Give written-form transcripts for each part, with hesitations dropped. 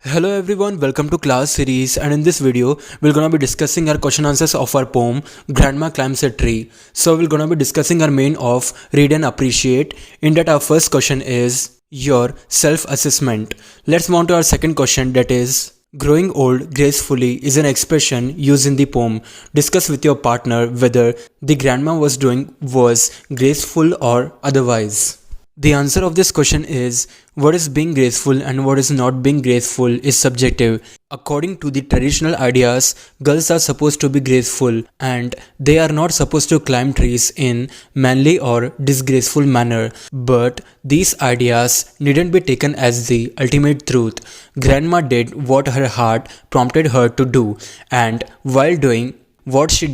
Hello everyone, welcome to class series, and in this video we're gonna be discussing our question answers of our poem Grandma Climbs a Tree. So we're gonna be discussing our main of read and appreciate. In that our first question is your self-assessment. Let's move on to our second question, that is growing old gracefully is an expression used in the poem. Discuss with your partner whether the grandma was doing was graceful or otherwise. The answer of this question is what is being graceful and what is not being graceful is subjective. According to the traditional ideas, girls are supposed to be graceful and they are not supposed to climb trees in manly or disgraceful manner. But these ideas needn't be taken as the ultimate truth. Grandma did what her heart prompted her to do, and while doing what she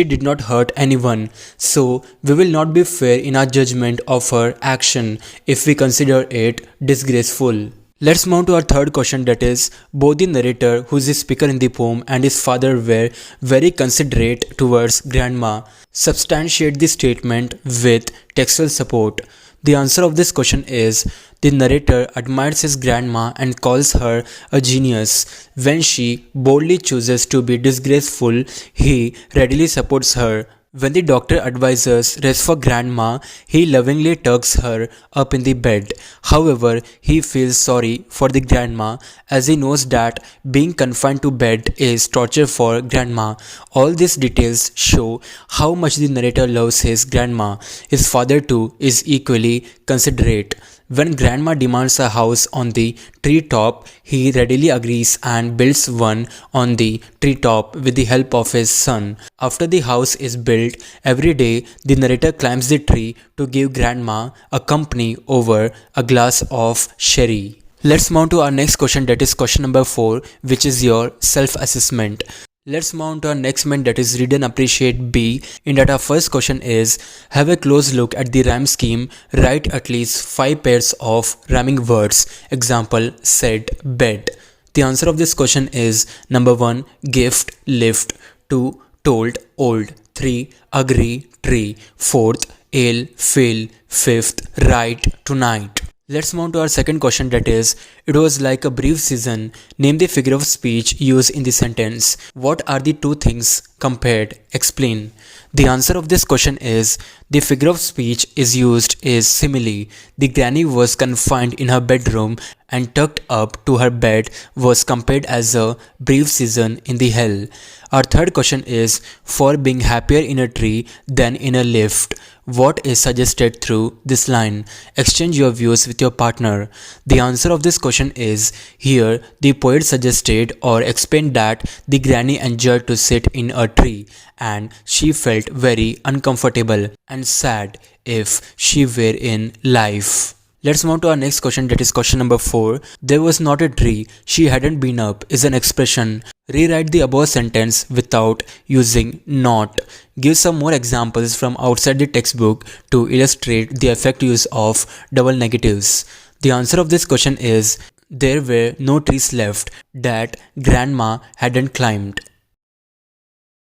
did not hurt anyone. So, we will not be fair in our judgment of her action if we consider it disgraceful. Let's move to our third question, that is both the narrator, who is the speaker in the poem, and his father were very considerate towards grandma. Substantiate the statement with textual support. The answer of this question is the narrator admires his grandma and calls her a genius. When she boldly chooses to be disgraceful, he readily supports her. When the doctor advises rest for grandma, he lovingly tucks her up in the bed. However, he feels sorry for the grandma as he knows that being confined to bed is torture for grandma. All these details show how much the narrator loves his grandma. His father too is equally considerate. When grandma demands a house on the treetop, he readily agrees and builds one on the treetop with the help of his son. After the house is built, every day the narrator climbs the tree to give grandma a company over a glass of sherry. Let's move to our next question, that is question number 4, which is your self-assessment. Let's move on to our next main, that is read and appreciate B. In that our first question is have a close look at the rhyme scheme. Write at least 5 pairs of rhyming words. Example, said, bed. The answer of this question is number 1, gift, lift. 2, told, old. 3, agree, tree. 4th, ale, fill. 5th, right, tonight. Let's move on to our second question, that is it was like a brief season. Name the figure of speech used in the sentence. What are the two things compared? Explain. The answer of this question is the figure of speech is used is simile. The granny was confined in her bedroom and tucked up to her bed was compared as a brief season in the hell. Our third question is for being happier in a tree than in a lift. What is suggested through this line? Exchange your views with your partner. The answer of this question is here the poet suggested or explained that the granny enjoyed to sit in a tree and she felt very uncomfortable and sad if she were in life. Let's move to our next question, that is question number 4. There was not a tree she hadn't been up is an expression. Rewrite the above sentence without using not. Give some more examples from outside the textbook to illustrate the effective use of double negatives. The answer of this question is there were no trees left that grandma hadn't climbed.